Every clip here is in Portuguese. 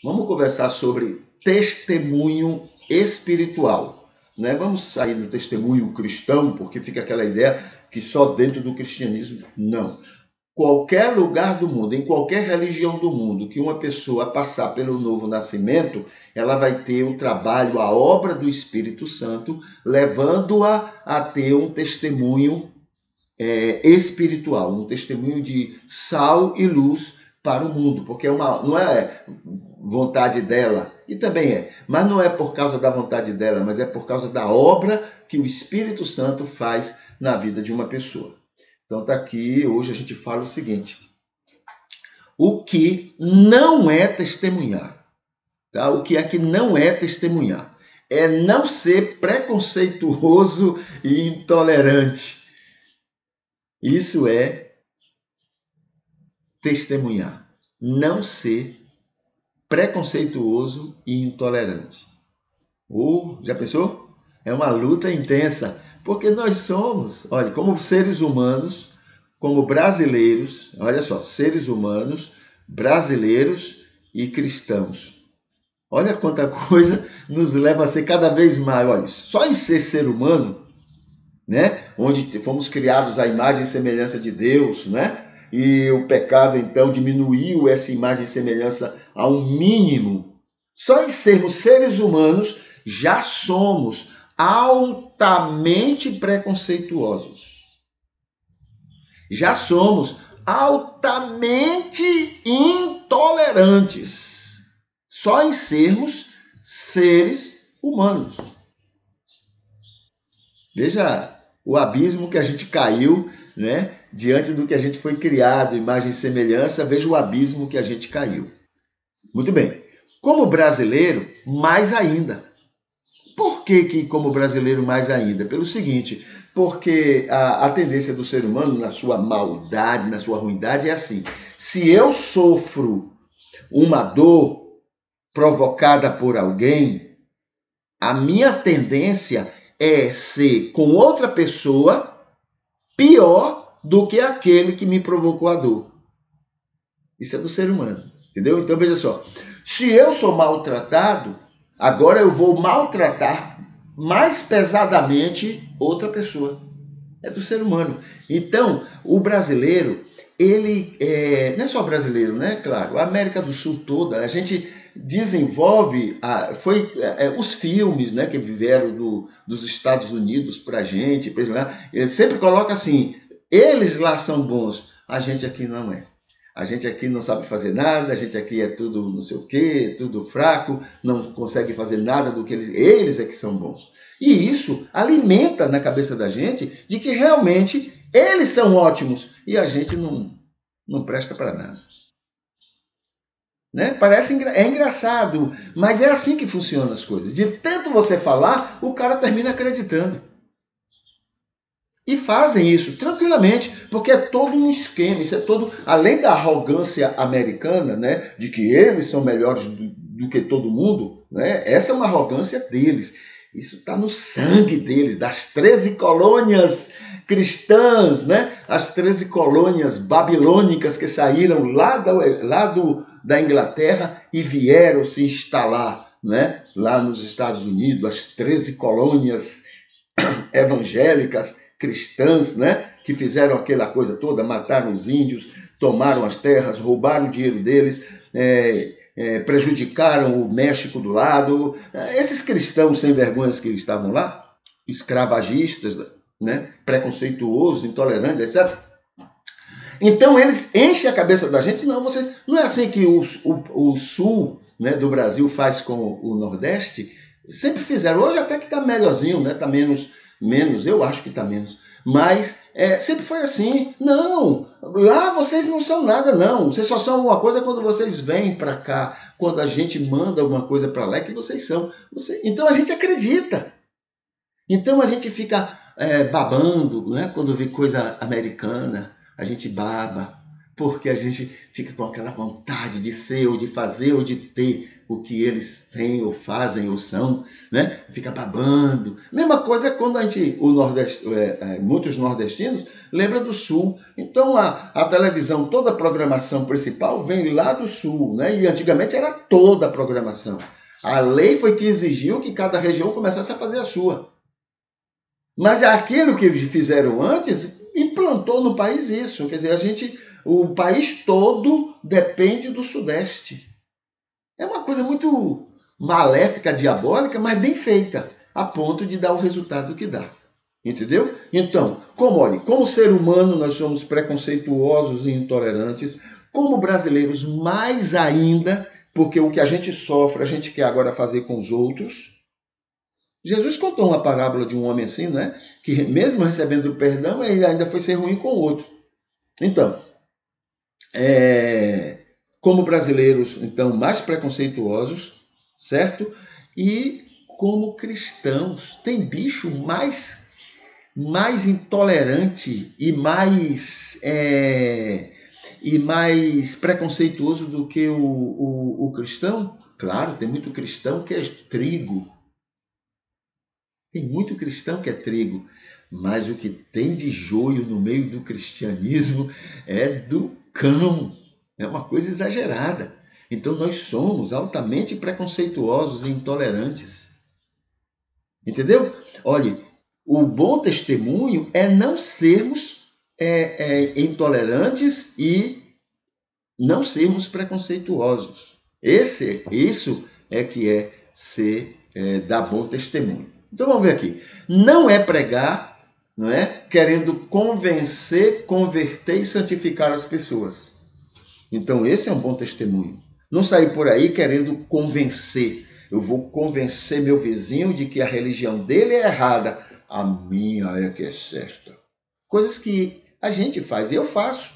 Vamos conversar sobre testemunho espiritual. Né? Vamos sair do testemunho cristão, porque fica aquela ideia que só dentro do cristianismo. Não. Qualquer lugar do mundo, em qualquer religião do mundo, que uma pessoa passar pelo novo nascimento, ela vai ter o trabalho, a obra do Espírito Santo, levando-a a ter um testemunho espiritual, um testemunho de sal e luz para o mundo, porque não é vontade dela, e também mas não é por causa da vontade dela, mas é por causa da obra que o Espírito Santo faz na vida de uma pessoa. Então está aqui, hoje a gente fala o seguinte: o que não é testemunhar. Tá? O que é que não é testemunhar? É não ser preconceituoso e intolerante. Isso é testemunhar. Não ser preconceituoso e intolerante. Já pensou? É uma luta intensa, porque nós somos, olha, como seres humanos, como brasileiros, olha só, seres humanos, brasileiros e cristãos. Olha quanta coisa nos leva a ser cada vez mais, olha, só em ser humano, né? Onde fomos criados à imagem e semelhança de Deus, né? E o pecado, então, diminuiu essa imagem e semelhança a um mínimo. Só em sermos seres humanos, já somos altamente preconceituosos. Já somos altamente intolerantes. Só em sermos seres humanos. Veja o abismo que a gente caiu, né? Diante do que a gente foi criado, imagem e semelhança, veja o abismo que a gente caiu. Muito bem. Como brasileiro, mais ainda. Por que como brasileiro mais ainda? Pelo seguinte, porque a tendência do ser humano, na sua maldade, na sua ruindade, é assim: se eu sofro uma dor provocada por alguém, a minha tendência é ser com outra pessoa pior do que aquele que me provocou a dor. Isso é do ser humano, entendeu? Então veja só, se eu sou maltratado, agora eu vou maltratar mais pesadamente outra pessoa. É do ser humano. Então, o brasileiro, ele não é só brasileiro, né? Claro, a América do Sul toda, a gente desenvolve, os filmes, né, que vieram dos Estados Unidos para a gente, por exemplo, sempre coloca assim: eles lá são bons, a gente aqui não é. A gente aqui não sabe fazer nada, a gente aqui é tudo não sei o quê, tudo fraco, não consegue fazer nada do que eles é que são bons. E isso alimenta na cabeça da gente de que realmente eles são ótimos e a gente não presta para nada. Né? É engraçado, mas é assim que funcionam as coisas. De tanto você falar, o cara termina acreditando. E fazem isso tranquilamente, porque é todo um esquema, isso é todo, além da arrogância americana, né, de que eles são melhores do que todo mundo, né, essa é uma arrogância deles. Isso está no sangue deles, das 13 colônias cristãs, né, as 13 colônias babilônicas que saíram da Inglaterra e vieram se instalar, né, lá nos Estados Unidos, as 13 colônias evangélicas, cristãs, né, que fizeram aquela coisa toda, mataram os índios, tomaram as terras, roubaram o dinheiro deles, prejudicaram o México do lado. Esses cristãos sem vergonhas que estavam lá, escravagistas, né, preconceituosos, intolerantes, etc. Então eles enchem a cabeça da gente. Não é assim que o sul, né, do Brasil faz com o Nordeste. Sempre fizeram. Hoje até que está melhorzinho, né? Está menos, eu acho que está menos. Mas sempre foi assim. Não, lá vocês não são nada, não. Vocês só são alguma coisa quando vocês vêm para cá. Quando a gente manda alguma coisa para lá, é que vocês são. Então a gente acredita. Então a gente fica babando, né? Quando vê coisa americana, a gente baba. porque a gente fica com aquela vontade de ser, ou de fazer, ou de ter o que eles têm, ou fazem, ou são, né? Fica babando. Mesma coisa é quando muitos nordestinos lembram do Sul. Então a televisão, toda a programação principal vem lá do Sul, né? E antigamente era toda a programação. A lei foi que exigiu que cada região começasse a fazer a sua. Mas aquilo que fizeram antes implantou no país isso. Quer dizer, o país todo depende do Sudeste. É uma coisa muito maléfica, diabólica, mas bem feita, a ponto de dar o resultado que dá. Entendeu? Então, como ser humano nós somos preconceituosos e intolerantes, como brasileiros mais ainda, porque o que a gente sofre, a gente quer agora fazer com os outros. Jesus contou uma parábola de um homem assim, né? Que mesmo recebendo perdão, ele ainda foi ser ruim com o outro. Então, como brasileiros, então, mais preconceituosos, certo? E como cristãos, tem bicho mais intolerante e mais preconceituoso do que o cristão? Claro, tem muito cristão que é trigo. Tem muito cristão que é trigo, mas o que tem de joio no meio do cristianismo é do cão. É uma coisa exagerada. Então nós somos altamente preconceituosos e intolerantes. Entendeu? Olhe, o bom testemunho é não sermos intolerantes e não sermos preconceituosos. Isso é que é ser dar bom testemunho. Então vamos ver aqui. Não é pregar, não é? Querendo convencer, converter e santificar as pessoas. Então esse é um bom testemunho. Não sair por aí querendo convencer. Eu vou convencer meu vizinho de que a religião dele é errada. A minha é que é certa. Coisas que a gente faz e eu faço.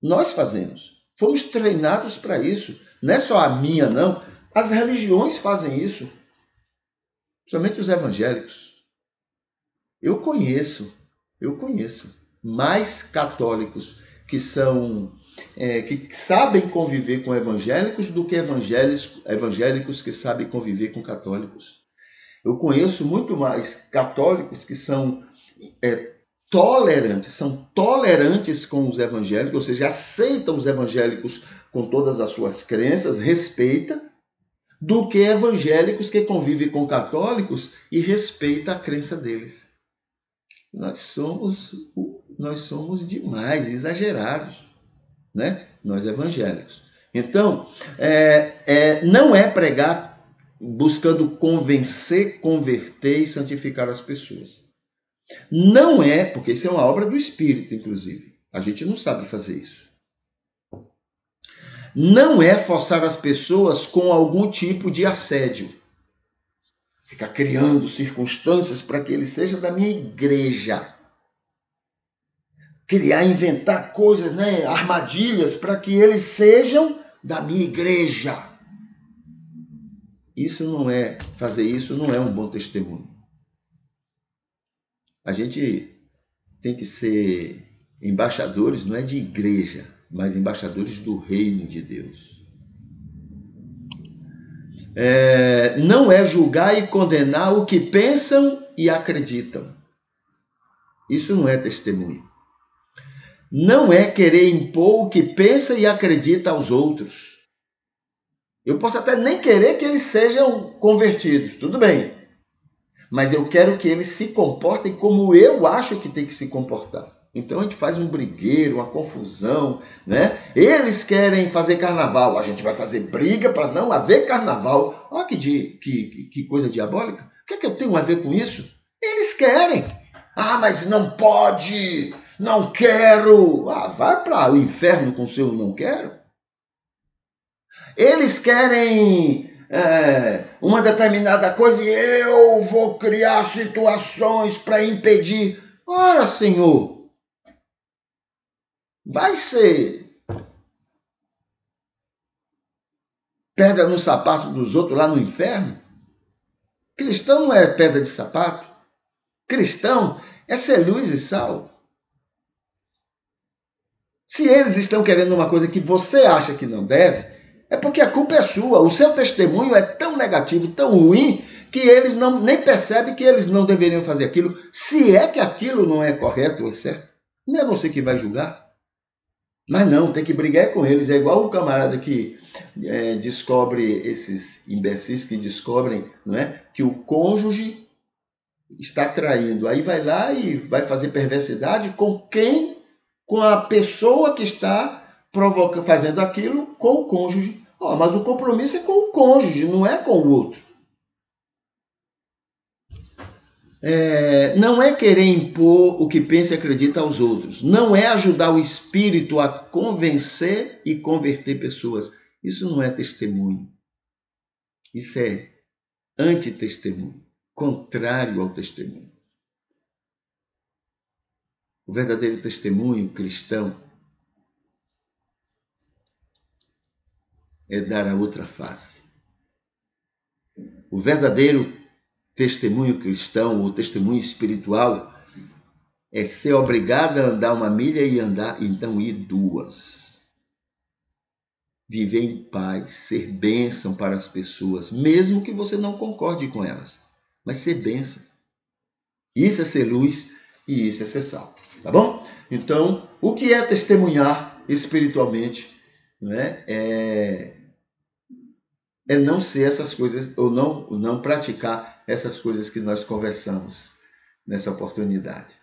Nós fazemos. Fomos treinados para isso. Não é só a minha, não. As religiões fazem isso. Somente os evangélicos. Eu conheço mais católicos que que sabem conviver com evangélicos do que evangélicos que sabem conviver com católicos. Eu conheço muito mais católicos que são tolerantes com os evangélicos, ou seja, aceitam os evangélicos com todas as suas crenças, respeita, do que evangélicos que convivem com católicos e respeita a crença deles. Nós somos demais, exagerados, né? Nós evangélicos. Então, não é pregar buscando convencer, converter e santificar as pessoas. Não é, porque isso é uma obra do Espírito, inclusive. A gente não sabe fazer isso. Não é forçar as pessoas com algum tipo de assédio. Ficar criando circunstâncias para que ele seja da minha igreja. Inventar coisas, né, armadilhas para que eles sejam da minha igreja. Fazer isso não é um bom testemunho. A gente tem que ser embaixadores, não é de igreja, mas embaixadores do reino de Deus. Não é julgar e condenar o que pensam e acreditam. Isso não é testemunho. Não é querer impor o que pensa e acredita aos outros. Eu posso até nem querer que eles sejam convertidos, tudo bem. Mas eu quero que eles se comportem como eu acho que tem que se comportar. Então a gente faz um brigueiro, uma confusão, né? Eles querem fazer carnaval, a gente vai fazer briga para não haver carnaval. Olha que coisa diabólica. O que é que eu tenho a ver com isso? Eles querem. Ah, mas não pode, não quero. Ah, vai para o inferno com o seu não quero. Eles querem uma determinada coisa e eu vou criar situações para impedir. Ora, Senhor, vai ser pedra no sapato dos outros lá no inferno? Cristão não é pedra de sapato. Cristão é ser luz e sal. Se eles estão querendo uma coisa que você acha que não deve, é porque a culpa é sua. O seu testemunho é tão negativo, tão ruim, que eles nem percebem que eles não deveriam fazer aquilo. Se é que aquilo não é correto ou é certo, não é você que vai julgar. Mas não, tem que brigar com eles. É igual o camarada que descobre, esses imbecis que descobrem, não é, que o cônjuge está traindo. Aí vai lá e vai fazer perversidade com quem? Com a pessoa que está fazendo aquilo com o cônjuge. Mas o compromisso é com o cônjuge, não é com o outro. Não é querer impor o que pensa e acredita aos outros. Não é ajudar o espírito a convencer e converter pessoas. Isso não é testemunho. Isso é antitestemunho, contrário ao testemunho. O verdadeiro testemunho cristão é dar a outra face. O verdadeiro testemunho cristão, ou testemunho espiritual, é ser obrigado a andar 1 milha e então ir 2. Viver em paz, ser bênção para as pessoas, mesmo que você não concorde com elas, mas ser bênção. Isso é ser luz e isso é ser sal, tá bom? Então, o que é testemunhar espiritualmente, né? É não ser essas coisas, ou não praticar essas coisas que nós conversamos nessa oportunidade.